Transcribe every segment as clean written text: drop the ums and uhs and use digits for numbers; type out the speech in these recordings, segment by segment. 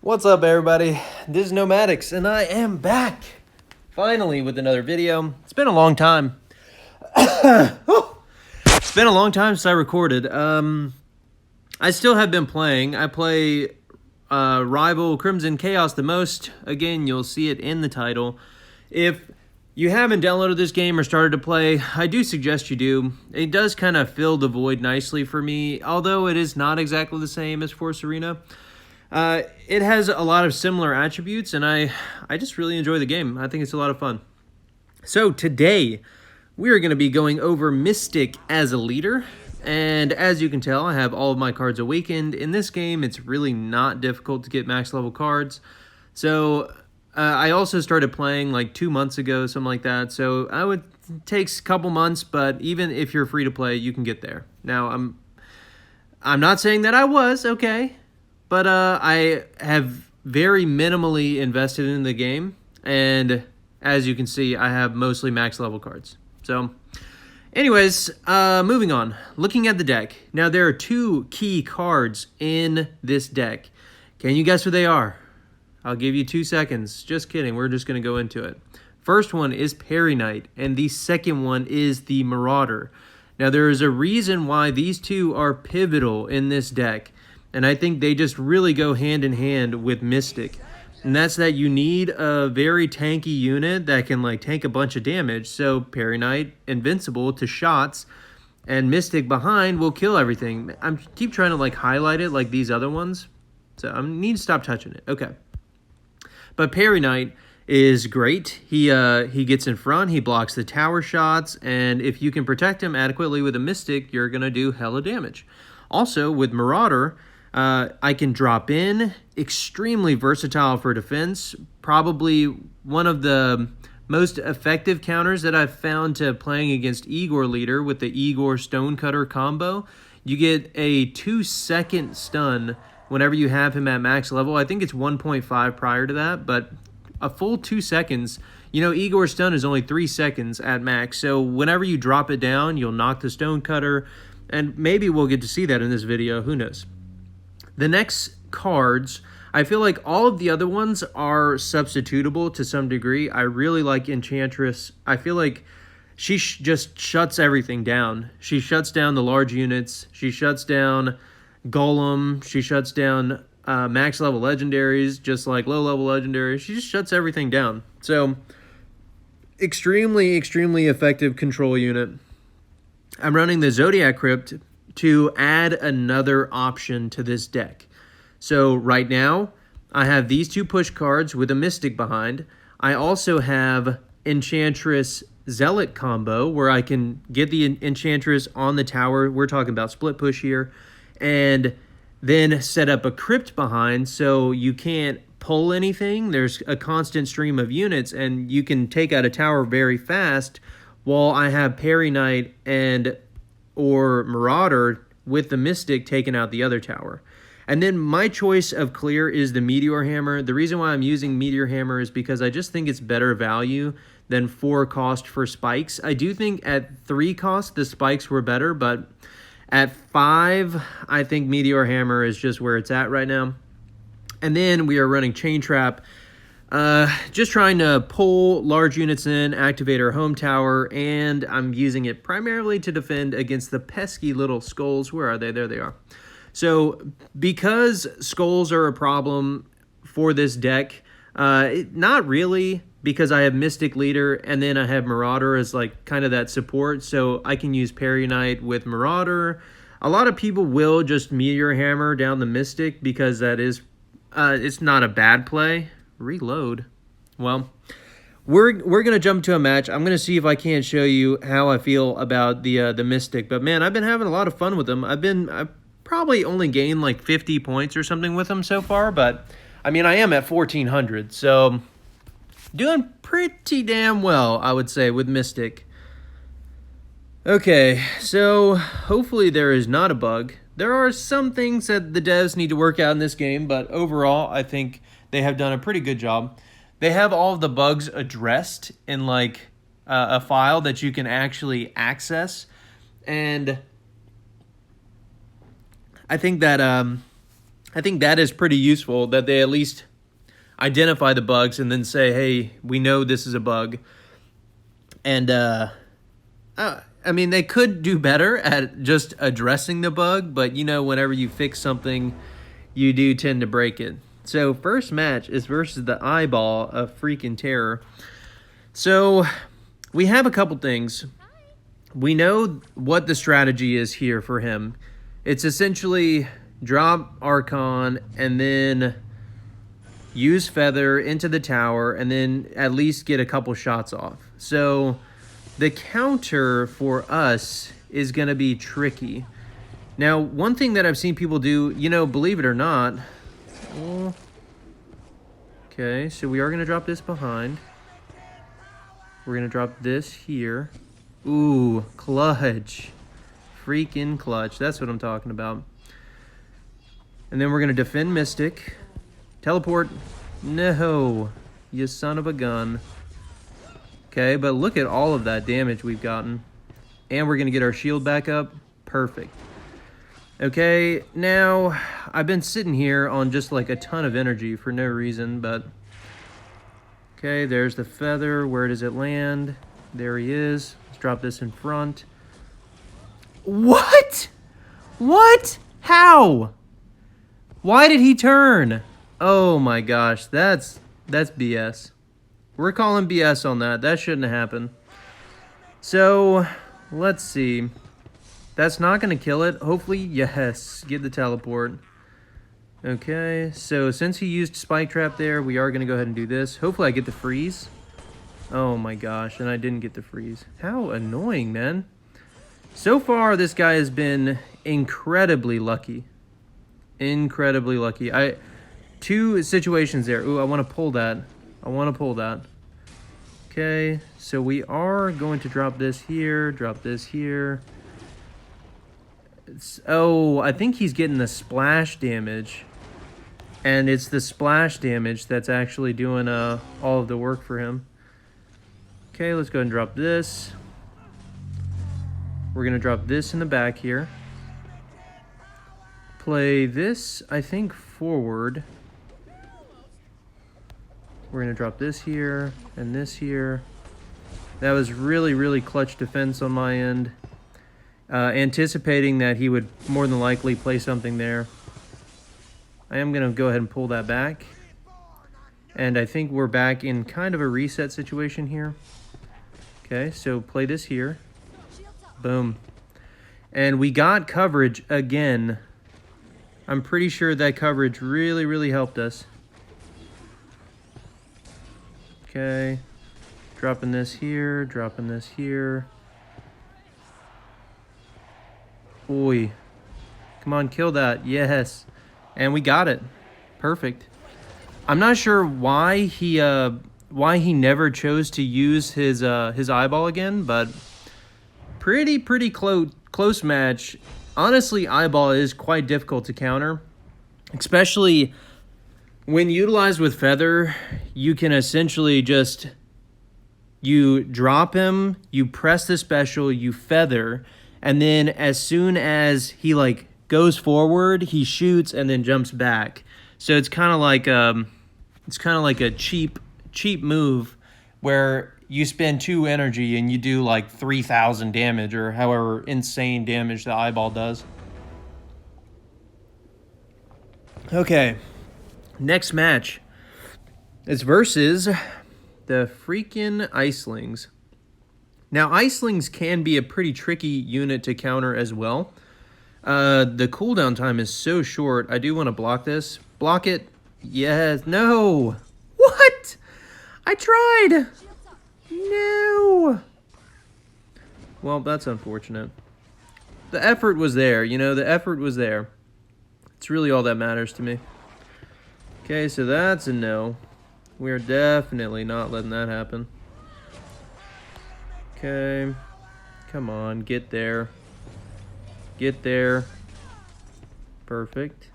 What's up, everybody? This is Nomadics, and I am back, finally, with another video. It's been a long time. It's been a long time since I recorded. I still have been playing. I play Rival Crimson Chaos the most. Again, you'll see it in the title. If you haven't downloaded this game or started to play, I do suggest you do. It does kind of fill the void nicely for me, although it is not exactly the same as Force Arena. It has a lot of similar attributes, and I just really enjoy the game. I think it's a lot of fun. So today, we are going to be going over Mystic as a leader, and as you can tell, I have all of my cards awakened. In this game, it's really not difficult to get max level cards. So I also started playing like 2 months ago, something like that. So it takes a couple months, but even if you're free to play, you can get there. Now, I'm not saying that I was, okay? But I have very minimally invested in the game, and as you can see, I have mostly max level cards. So, anyways, moving on. Looking at the deck. Now, there are two key cards in this deck. Can you guess what they are? I'll give you 2 seconds. Just kidding. We're just going to go into it. First one is Parry Knight, and the second one is the Marauder. Now, there is a reason why these two are pivotal in this deck. And I think they just really go hand in hand with Mystic. And that's that you need a very tanky unit that can like tank a bunch of damage. So Parry Knight, invincible to shots, and Mystic behind will kill everything. I keep trying to like highlight it like these other ones. So I need to stop touching it. Okay. But Parry Knight is great. He gets in front, he blocks the tower shots, and if you can protect him adequately with a Mystic, you're going to do hella damage. Also, with Marauder, I can drop in, extremely versatile for defense, probably one of the most effective counters that I've found to playing against Igor Leader with the Igor Stonecutter combo. You get a 2-second stun whenever you have him at max level. I think it's 1.5 prior to that, but a full 2 seconds. You know, Igor's stun is only 3 seconds at max, so whenever you drop it down, you'll knock the Stonecutter, and maybe we'll get to see that in this video, who knows. The next cards, I feel like all of the other ones are substitutable to some degree. I really like Enchantress. I feel like she just shuts everything down. She shuts down the large units. She shuts down Golem. She shuts down max level legendaries, just like low level legendaries. She just shuts everything down. So, extremely, extremely effective control unit. I'm running the Zodiac Crypt to add another option to this deck. So right now, I have these two push cards with a Mystic behind. I also have Enchantress Zealot combo, where I can get the Enchantress on the tower. We're talking about split push here. And then set up a Crypt behind so you can't pull anything. There's a constant stream of units, and you can take out a tower very fast while I have Parry Knight or Marauder with the Mystic taking out the other tower. And then my choice of clear is the Meteor Hammer. The reason why I'm using Meteor Hammer is because I just think it's better value than 4 cost for spikes. I do think at 3 cost, the spikes were better, but at 5, I think Meteor Hammer is just where it's at right now. And then we are running Chain Trap. Just trying to pull large units in, activate our home tower, and I'm using it primarily to defend against the pesky little skulls. Where are they? There they are. So because skulls are a problem for this deck, not really, because I have Mystic Leader and then I have Marauder as like kind of that support, so I can use Parry Knight with Marauder. A lot of people will just Meteor Hammer down the Mystic because that is, it's not a bad play. Reload. Well, we're gonna jump to a match. I'm gonna see if I can't show you how I feel about the Mystic. But man, I've been having a lot of fun with them. I've probably only gained like 50 points or something with them so far. But I mean, I am at 1400, so doing pretty damn well, I would say, with Mystic. Okay, so hopefully there is not a bug. There are some things that the devs need to work out in this game, but overall, I think they have done a pretty good job. They have all of the bugs addressed in like a file that you can actually access. And I think that I think that is pretty useful, that they at least identify the bugs and then say, hey, we know this is a bug. And, I mean, they could do better at just addressing the bug, but, you know, whenever you fix something, you do tend to break it. So, first match is versus the Eyeball of freaking terror. So, we have a couple things. We know what the strategy is here for him. It's essentially drop Archon and then use Feather into the tower and then at least get a couple shots off. So the counter for us is going to be tricky. Now, one thing that I've seen people do, you know, believe it or not. Okay, so we are going to drop this behind. We're going to drop this here. Ooh, clutch. Freaking clutch. That's what I'm talking about. And then we're going to defend Mystic. Teleport. No. You son of a gun. Okay, but look at all of that damage we've gotten. And we're going to get our shield back up. Perfect. Okay, now, I've been sitting here on just like a ton of energy for no reason, but... Okay, there's the Feather. Where does it land? There he is. Let's drop this in front. What? What? How? Why did he turn? Oh my gosh, that's BS. We're calling BS on that. That shouldn't have happened. So, let's see. That's not going to kill it. Hopefully, yes. Get the teleport. Okay, so since he used Spike Trap there, we are going to go ahead and do this. Hopefully I get the freeze. Oh my gosh, and I didn't get the freeze. How annoying, man. So far, this guy has been incredibly lucky. Incredibly lucky. Two situations there. Ooh, I want to pull that. I want to pull that. Okay, so we are going to drop this here, drop this here. Oh, I think he's getting the splash damage. And it's the splash damage that's actually doing all of the work for him. Okay, let's go ahead and drop this. We're going to drop this in the back here. Play this, I think, forward. We're going to drop this here and this here. That was really, really clutch defense on my end. Anticipating that he would more than likely play something there. I am going to go ahead and pull that back. And I think we're back in kind of a reset situation here. Okay, so play this here. Boom. And we got coverage again. I'm pretty sure that coverage really, really helped us. Okay. Dropping this here, dropping this here. Oi. Come on, kill that. Yes. And we got it. Perfect. I'm not sure why he never chose to use his eyeball again, but pretty close match. Honestly, eyeball is quite difficult to counter, especially when utilized with Feather. You can essentially just, you drop him, you press the special, you Feather, and then as soon as he like goes forward, he shoots and then jumps back. So it's kind of like a cheap move where you spend 2 energy and you do like 3,000 damage or however insane damage the eyeball does. Okay, next match is versus the freaking Icelings. Now, Icelings can be a pretty tricky unit to counter as well. The cooldown time is so short. I do want to block this. Block it. Yes. No. What? I tried. No. Well, that's unfortunate. The effort was there. You know, the effort was there. It's really all that matters to me. Okay, so that's a no. We're definitely not letting that happen. Okay. Come on, get there. Get there. Perfect.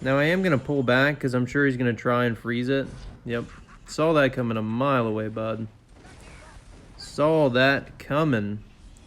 Now I am going to pull back because I'm sure he's going to try and freeze it. Yep. Saw that coming a mile away, bud. Saw that coming.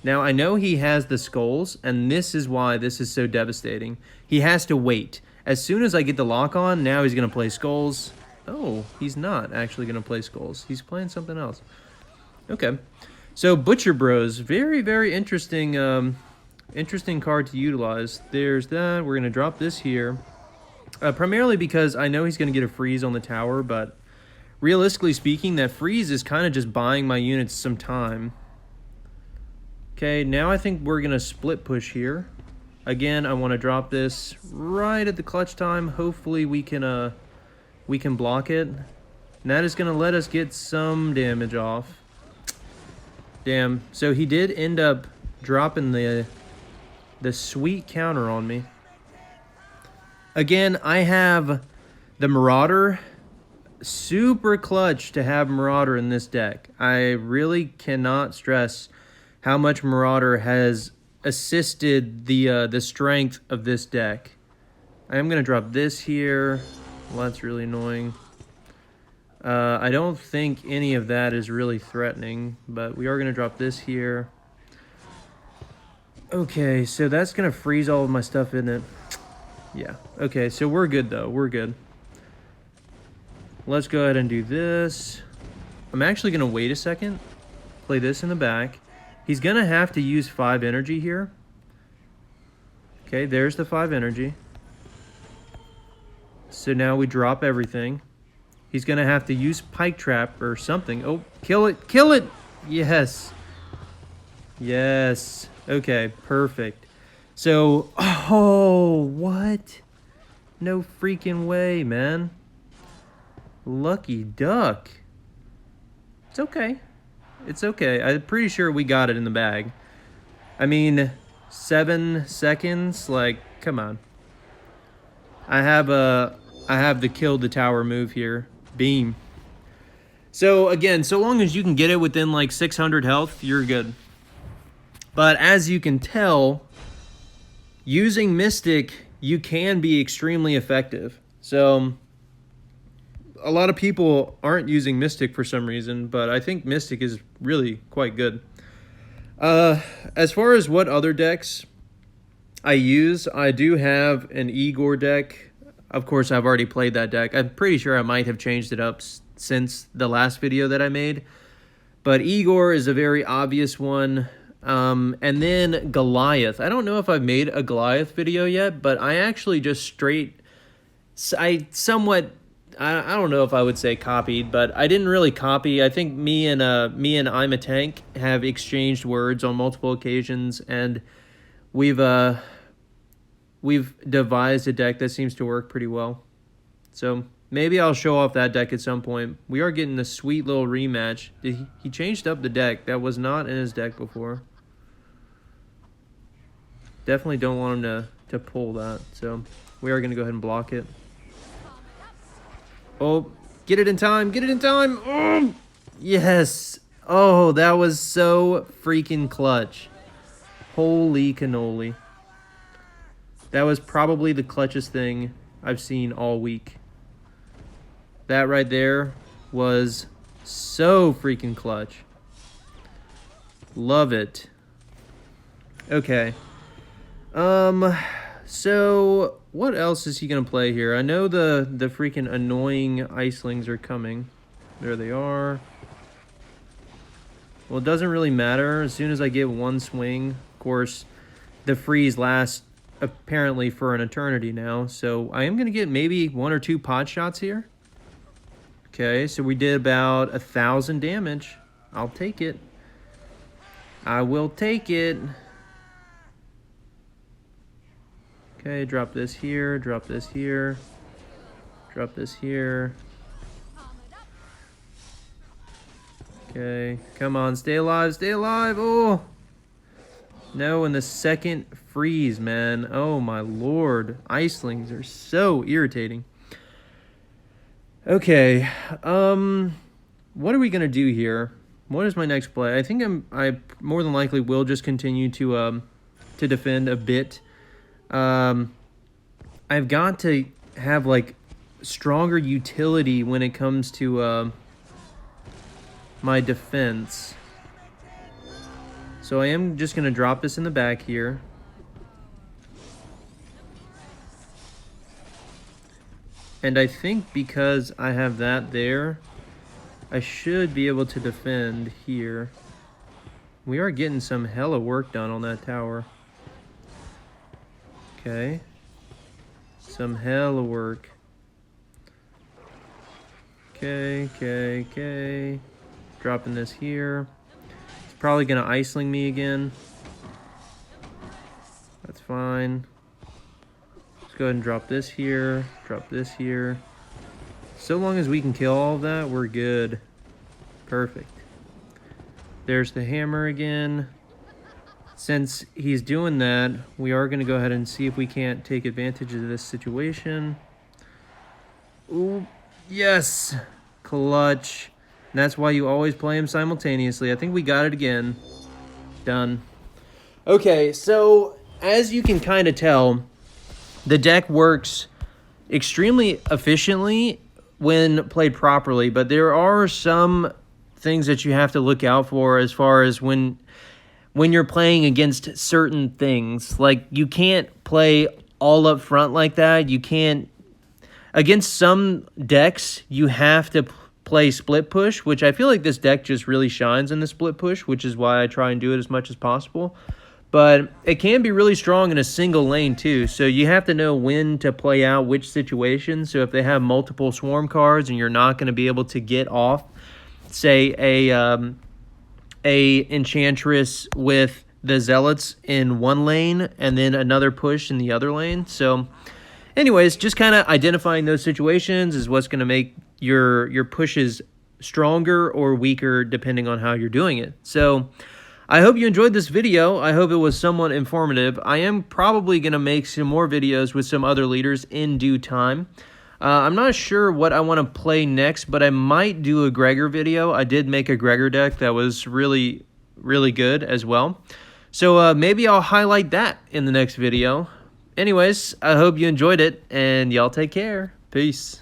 Now I know he has the skulls, and this is why this is so devastating. He has to wait. As soon as I get the lock on, now he's going to play Skulls. Oh, he's not actually going to play Skulls. He's playing something else. Okay. So, Butcher Bros. Very, very interesting, interesting card to utilize. There's that. We're going to drop this here. Primarily because I know he's going to get a freeze on the tower, but realistically speaking, that freeze is kind of just buying my units some time. Okay, now I think we're going to split push here. Again, I want to drop this right at the clutch time. Hopefully we can block it. And that is going to let us get some damage off. Damn. So he did end up dropping the sweet counter on me. Again, I have the Marauder. Super clutch to have Marauder in this deck. I really cannot stress how much Marauder has assisted the strength of this deck. I am going to drop this here. Well, that's really annoying. I don't think any of that is really threatening, but we are going to drop this here. Okay, so that's going to freeze all of my stuff, isn't it? Yeah. Okay, so we're good, though. We're good. Let's go ahead and do this. I'm actually going to wait a second. Play this in the back. He's going to have to use 5 energy here. Okay, there's the 5 energy. So now we drop everything. He's going to have to use Pike Trap or something. Oh, kill it. Kill it. Yes. Yes. Okay, perfect. So, oh, what? No freaking way, man. Lucky duck. It's okay. It's okay. I'm pretty sure we got it in the bag. I mean, 7 seconds? Like, come on. I have the kill the tower move here. Beam. So, again, so long as you can get it within, like, 600 health, you're good. But as you can tell, using Mystic, you can be extremely effective. So, a lot of people aren't using Mystic for some reason, but I think Mystic is really quite good. As far as what other decks I use, I do have an Igor deck. Of course, I've already played that deck. I'm pretty sure I might have changed it up since the last video that I made. But Igor is a very obvious one. And then Goliath. I don't know if I've made a Goliath video yet, but I actually just I don't know if I would say copied, but I didn't really copy. I think me and I'm a Tank have exchanged words on multiple occasions, and we've devised a deck that seems to work pretty well. So maybe I'll show off that deck at some point. We are getting a sweet little rematch. He changed up the deck. That was not in his deck before. Definitely don't want him to pull that. So we are going to go ahead and block it. Oh, get it in time. Get it in time. Oh, yes. Oh, that was so freaking clutch. Holy cannoli. That was probably the clutchest thing I've seen all week. That right there was so freaking clutch. Love it. Okay. So what else is he gonna play here? I know the freaking annoying Icelings are coming. There they are. Well, it doesn't really matter. As soon as I get one swing, of course, the freeze lasts apparently for an eternity now. So I am gonna get maybe 1 or 2 pot shots here. Okay, so we did about 1,000 damage. I'll take it. I will take it. Okay, drop this here, drop this here, drop this here. Okay, come on, stay alive, stay alive. Oh! No, and the second freeze, man. Oh my lord. Icelings are so irritating. Okay, what are we gonna do here? What is my next play? I think I more than likely will just continue to defend a bit. I've got to have like stronger utility when it comes to my defense. So I am just gonna drop this in the back here. And I think because I have that there, I should be able to defend here. We are getting some hella work done on that tower. Okay. Some hella work. Okay. Dropping this here. It's probably gonna iceling me again. That's fine. Let's go ahead and drop this here. Drop this here. So long as we can kill all of that, we're good. Perfect. There's the hammer again. Since he's doing that, we are going to go ahead and see if we can't take advantage of this situation. Ooh, yes! Clutch. And that's why you always play him simultaneously. I think we got it again. Done. Okay, so as you can kind of tell, the deck works extremely efficiently when played properly, but there are some things that you have to look out for as far as when you're playing against certain things. Like, you can't play all up front like that. You can't... Against some decks, you have to play split push, which I feel like this deck just really shines in the split push, which is why I try and do it as much as possible. But it can be really strong in a single lane too, so you have to know when to play out which situation. So if they have multiple swarm cards and you're not going to be able to get off, say, a enchantress with the zealots in one lane and then another push in the other lane. So anyways, just kind of identifying those situations is what's going to make your pushes stronger or weaker depending on how you're doing it. So I hope you enjoyed this video. I hope it was somewhat informative. I am probably going to make some more videos with some other leaders in due time. I'm not sure what I want to play next, but I might do a Gregor video. I did make a Gregor deck that was really, really good as well. So maybe I'll highlight that in the next video. Anyways, I hope you enjoyed it, and y'all take care. Peace.